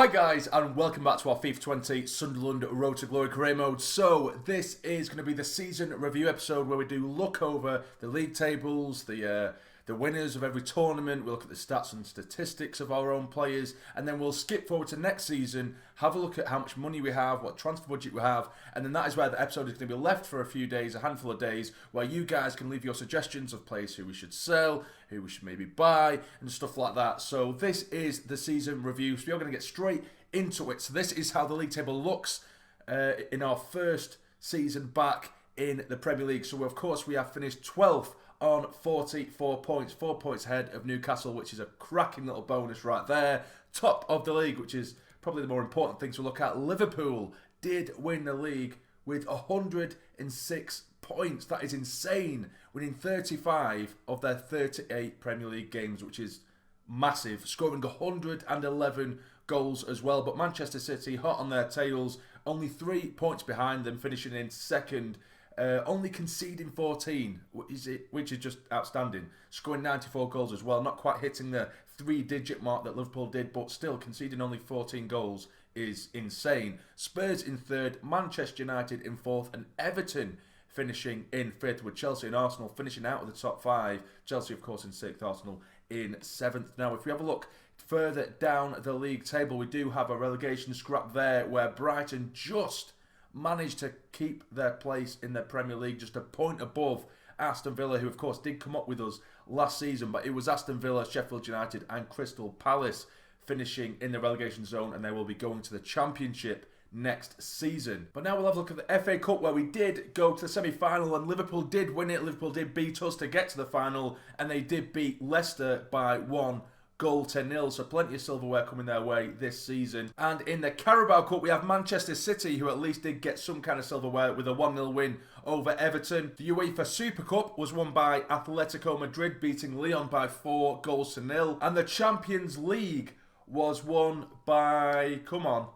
Hi guys, and welcome back to our FIFA 20 Sunderland Road to Glory career mode. So this is going to be the season review episode where we do look over the league tables, the winners of every tournament. We'll look at the stats and statistics of our own players, and then we'll skip forward to next season, have a look at how much money we have, what transfer budget we have, and then that is where the episode is going to be left for a few days, a handful of days, where you guys can leave your suggestions of players who we should sell, who we should maybe buy, and stuff like that. So this is the season review, so we're going to get straight into it. So this is how the league table looks in our first season back in the Premier League. So of course we have finished 12th on 44 points, 4 points ahead of Newcastle, which is a cracking little bonus right there. Top of the league, which is probably the more important thing to look at. Liverpool did win the league with 106 points. That is insane. Winning 35 of their 38 Premier League games, which is massive. Scoring 111 goals as well. But Manchester City, hot on their tails, only 3 points behind them, finishing in second. Only conceding 14, which is just outstanding. Scoring 94 goals as well. Not quite hitting the 3-digit mark that Liverpool did, but still conceding only 14 goals is insane. Spurs in third, Manchester United in fourth, and Everton finishing in fifth, with Chelsea and Arsenal finishing out of the top 5. Chelsea, of course, in sixth, Arsenal in seventh. Now, if we have a look further down the league table, we do have a relegation scrap there where Brighton just managed to keep their place in the Premier League, just a point above Aston Villa, who of course did come up with us last season, but it was Aston Villa, Sheffield United and Crystal Palace finishing in the relegation zone, and they will be going to the Championship next season. But now we'll have a look at the FA Cup, where we did go to the semi-final and Liverpool did win it. Liverpool did beat us to get to the final, and they did beat Leicester by 1 goal to 0, so plenty of silverware coming their way this season. And in the Carabao Cup, we have Manchester City, who at least did get some kind of silverware with a 1-0 win over Everton. The UEFA Super Cup was won by Atletico Madrid, beating Lyon by 4 goals to 0. And the Champions League was won by, come on,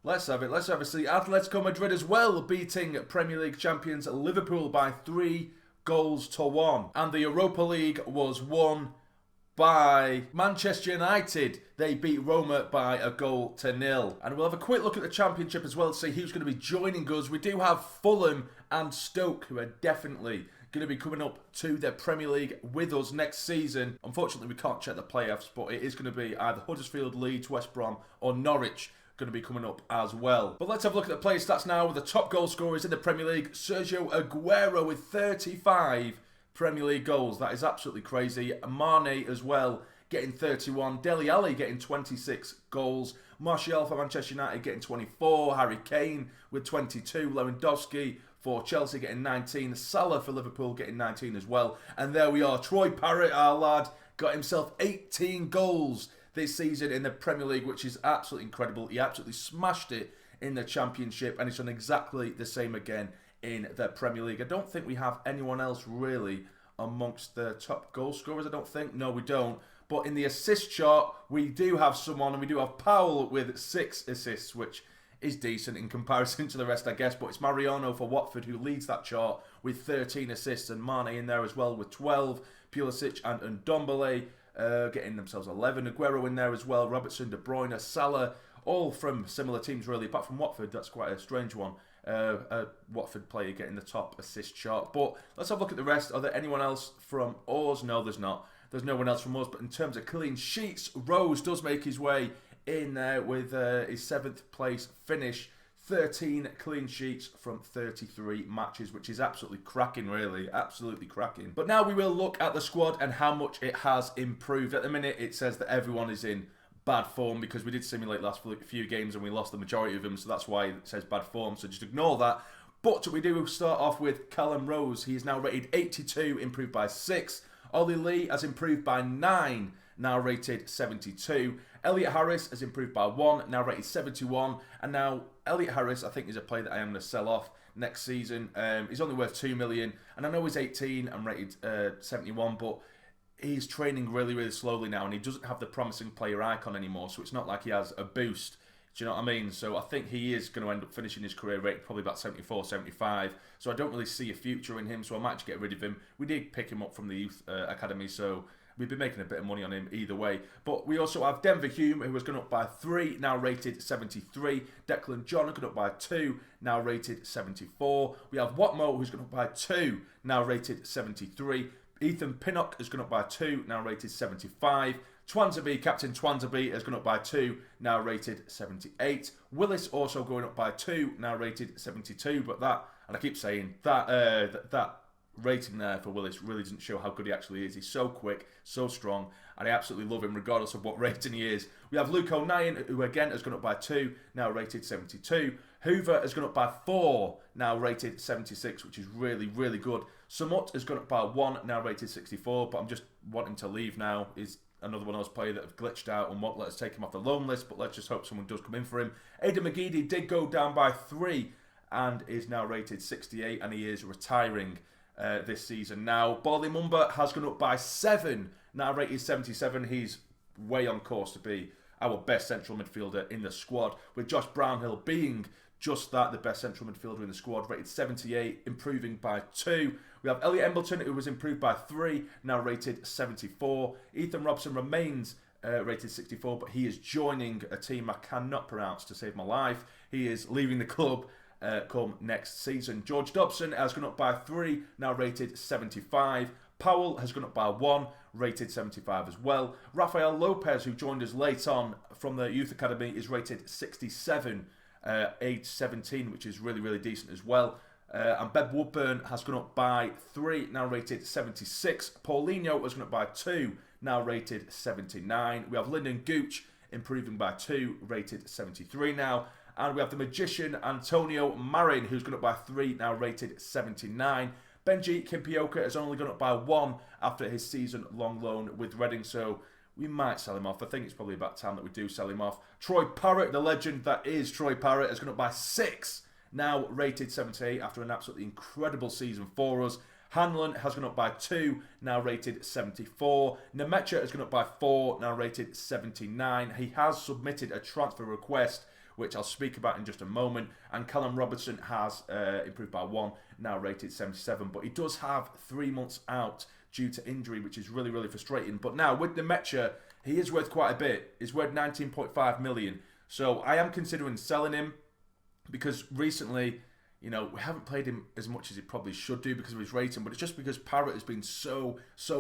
let's have it see, Atletico Madrid as well, beating Premier League champions Liverpool by 3 goals to 1. And the Europa League was won by Manchester United. They beat Roma by 1 goal to 0. And we'll have a quick look at the Championship as well to see who's going to be joining us. We do have Fulham and Stoke, who are definitely going to be coming up to the Premier League with us next season. Unfortunately, we can't check the playoffs, but it is going to be either Huddersfield, Leeds, West Brom or Norwich going to be coming up as well. But let's have a look at the player stats now with the top goal scorers in the Premier League. Sergio Aguero with 35 Premier League goals. That is absolutely crazy. Mane as well, getting 31. Dele Alli getting 26 goals. Martial for Manchester United getting 24. Harry Kane with 22. Lewandowski for Chelsea getting 19. Salah for Liverpool getting 19 as well. And there we are. Troy Parrott, our lad, got himself 18 goals this season in the Premier League, which is absolutely incredible. He absolutely smashed it in the Championship, and he's done exactly the same again in the Premier League. I don't think we have anyone else really amongst the top goal scorers. I don't think. No, we don't. But in the assist chart, we do have someone, and we do have Powell with 6 assists, which is decent in comparison to the rest, I guess. But it's Mariano for Watford who leads that chart with 13 assists, and Mane in there as well with 12. Pulisic and Ndombele getting themselves 11. Aguero in there as well. Robertson, De Bruyne, Salah, all from similar teams really, apart from Watford. That's quite a strange one. A Watford player getting the top assist chart. But let's have a look at the rest. Are there anyone else from us? No, there's not. There's no one else from us. But in terms of clean sheets, Rose does make his way in there with his 7th place finish. 13 clean sheets from 33 matches, which is absolutely cracking, really. Absolutely cracking. But now we will look at the squad and how much it has improved. At the minute, it says that everyone is in bad form because we did simulate last few games and we lost the majority of them, so that's why it says bad form, so just ignore that. But we do start off with Callum Rose. He is now rated 82, improved by 6. Ollie Lee has improved by 9, now rated 72. Elliot Harris has improved by 1, now rated 71. And now Elliot Harris, I think, is a player that I am going to sell off next season. He's only worth 2 million, and I know he's 18 and rated 71, but he's training really, really slowly now, and he doesn't have the promising player icon anymore, so it's not like he has a boost. Do you know what I mean? So I think he is going to end up finishing his career rate probably about 74, 75. So I don't really see a future in him, so I might just get rid of him. We did pick him up from the youth academy, so we'd be making a bit of money on him either way. But we also have Denver Hume, who has gone up by 3, now rated 73. Declan John has gone up by 2, now rated 74. We have Watmo, who's gone up by 2, now rated 73. Ethan Pinnock has gone up by 2, now rated 75. Twanzebe, Captain Twanzebe, has gone up by 2, now rated 78. Willis also going up by 2, now rated 72. But that, and I keep saying, that rating there for Willis really doesn't show how good he actually is. He's so quick, so strong, and I absolutely love him regardless of what rating he is. We have Luke O'Nien, who again has gone up by 2, now rated 72. Hoover has gone up by 4, now rated 76, which is really, really good. Samut has gone up by 1, now rated 64, but I'm just wanting to leave now. Is another one of those players that have glitched out and won't let us take him off the loan list, but let's just hope someone does come in for him. Aidan McGeady did go down by 3 and is now rated 68, and he is retiring this season now. Bali Mumba has gone up by 7, now rated 77. He's way on course to be our best central midfielder in the squad, with Josh Brownhill being just that, the best central midfielder in the squad, rated 78, improving by 2. We have Elliot Embleton, who was improved by 3, now rated 74. Ethan Robson remains rated 64, but he is joining a team I cannot pronounce to save my life. He is leaving the club come next season. George Dobson has gone up by 3, now rated 75. Powell has gone up by 1, rated 75 as well. Rafael Lopez, who joined us late on from the Youth Academy, is rated 67, age 17, which is really, really decent as well. And Beb Woodburn has gone up by 3, now rated 76. Paulinho has gone up by 2, now rated 79. We have Lyndon Gooch improving by 2, rated 73 now. And we have the magician Antonio Marin, who's gone up by 3, now rated 79. Benji Kimpioka has only gone up by 1 after his season-long loan with Reading, so we might sell him off. I think it's probably about time that we do sell him off. Troy Parrott, the legend that is Troy Parrott, has gone up by 6, now rated 78 after an absolutely incredible season for us. Hanlon has gone up by 2, now rated 74. Nemecha has gone up by 4, now rated 79. He has submitted a transfer request, which I'll speak about in just a moment. And Callum Robertson has improved by 1, now rated 77. But he does have 3 months out due to injury, which is really, really frustrating. But now, with Nemecha, he is worth quite a bit. He's worth 19.5 million. So I am considering selling him, because recently, you know, we haven't played him as much as he probably should do because of his rating, but it's just because Parrott has been so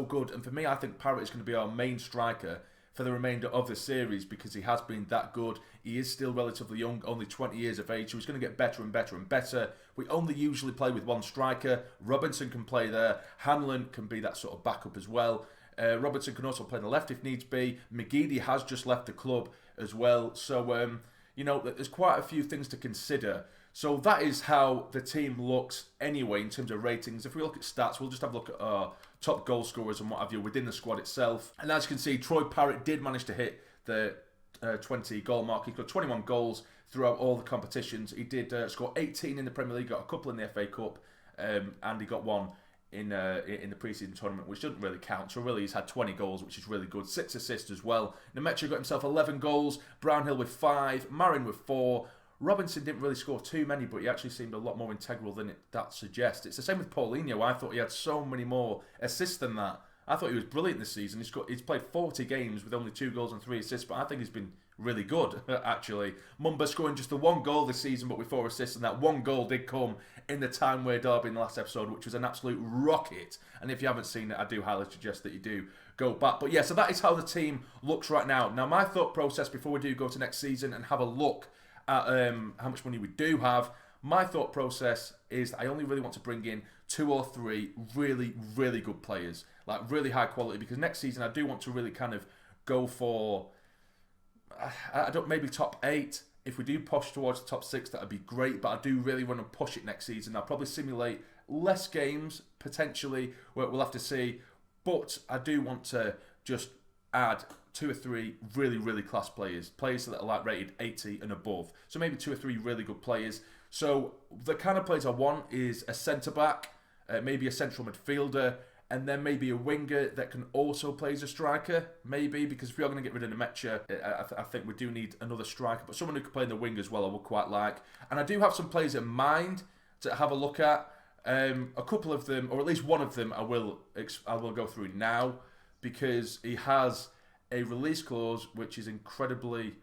good. And for me, I think Parrott is going to be our main striker for the remainder of the series because he has been that good. He is still relatively young, only 20 years of age, so he's going to get better and better and better. We only usually play with one striker. Robinson can play there. Hanlon can be that sort of backup as well. Robertson can also play on the left if needs be. McGeady has just left the club as well. So, you know, there's quite a few things to consider. So that is how the team looks anyway in terms of ratings. If we look at stats, we'll just have a look at our top goal scorers and what have you within the squad itself. And as you can see, Troy Parrott did manage to hit the 20 goal mark. He got 21 goals throughout all the competitions. He did score 18 in the Premier League, got a couple in the FA Cup, and he got 1 in the pre-season tournament, which doesn't really count. So really he's had 20 goals, which is really good. 6 assists as well. Nemecha got himself 11 goals. Brownhill with 5. Marin with 4. Robinson didn't really score too many, but he actually seemed a lot more integral than that suggests. It's the same with Paulinho. I thought he had so many more assists than that. I thought he was brilliant this season. He's played 40 games with only 2 goals and 3 assists, but I think he's been really good, actually. Mumba scoring just the 1 goal this season, but with 4 assists, and that 1 goal did come in the Timeway derby in the last episode, which was an absolute rocket. And if you haven't seen it, I do highly suggest that you do go back. But yeah, so that is how the team looks right now. Now, my thought process before we do go to next season and have a look at how much money we do have, my thought process is I only really want to bring in 2 or 3 really, really good players, like really high quality, because next season I do want to really kind of go for, I don't, maybe top 8. If we do push towards the top 6, that'd be great, but I do really want to push it next season. I'll probably simulate less games, potentially, we'll have to see, but I do want to just add 2 or 3 really, really class players that are like rated 80 and above. So maybe 2 or 3 really good players. So the kind of players I want is a centre-back, maybe a central midfielder, and then maybe a winger that can also play as a striker, maybe, because if we are going to get rid of Nemecha, I think we do need another striker, but someone who can play in the wing as well I would quite like. And I do have some players in mind to have a look at. A couple of them, or at least one of them, I will go through now. because he has a release clause which is incredibly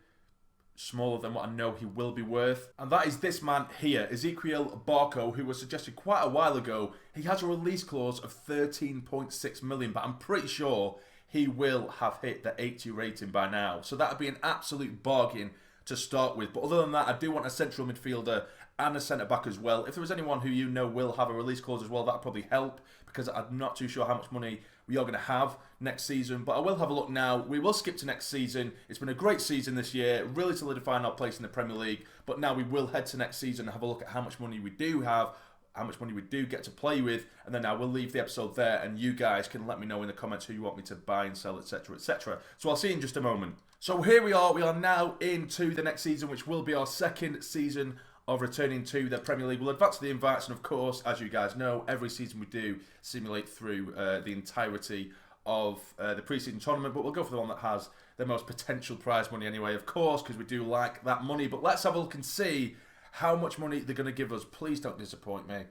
smaller than what I know he will be worth. And that is this man here, Ezequiel Barco, who was suggested quite a while ago. He has a release clause of 13.6 million, but I'm pretty sure he will have hit the 80 rating by now. So that would be an absolute bargain to start with. But other than that, I do want a central midfielder and a centre-back as well. If there was anyone who you know will have a release clause as well, that would probably help, because I'm not too sure how much money we are going to have next season. But I will have a look now. We will skip to next season. It's been a great season this year, really solidifying our place in the Premier League. But now we will head to next season and have a look at how much money we do have, how much money we do get to play with, and then I will leave the episode there, and you guys can let me know in the comments who you want me to buy and sell, etc, etc. So I'll see you in just a moment. So here we are now into the next season, which will be our second season of returning to the Premier League. We'll advance to the invites, and of course, as you guys know, every season we do simulate through the entirety of the pre-season tournament, but we'll go for the one that has the most potential prize money anyway, of course, because we do like that money. But let's have a look and see how much money they're going to give us. Please don't disappoint me.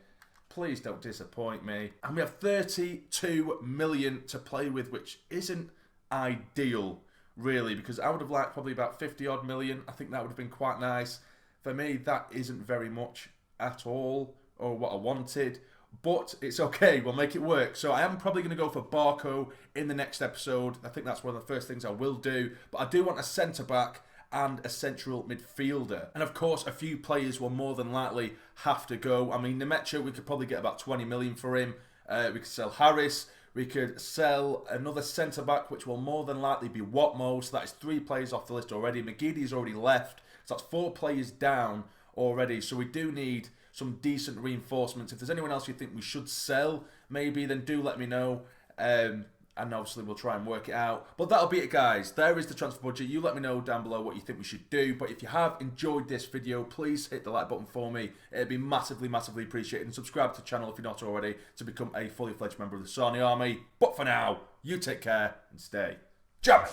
Please don't disappoint me. And we have 32 million to play with, which isn't ideal, really, because I would have liked probably about 50 odd million. I think that would have been quite nice. For me, that isn't very much at all, or what I wanted. But it's okay, we'll make it work. So I am probably going to go for Barco in the next episode. I think that's one of the first things I will do. But I do want a centre-back and a central midfielder. And of course, a few players will more than likely have to go. I mean, Nemecha, we could probably get about 20 million for him. We could sell Harris. We could sell another centre-back, which will more than likely be Watmo. So that is 3 players off the list already. McGeady's already left. So that's 4 players down already. So we do need some decent reinforcements. If there's anyone else you think we should sell, maybe, then do let me know. And obviously we'll try and work it out. But that'll be it, guys. There is the transfer budget. You let me know down below what you think we should do. But if you have enjoyed this video, please hit the like button for me. It'd be massively, massively appreciated. And subscribe to the channel if you're not already to become a fully fledged member of the Sassy Army. But for now, you take care and stay jamming.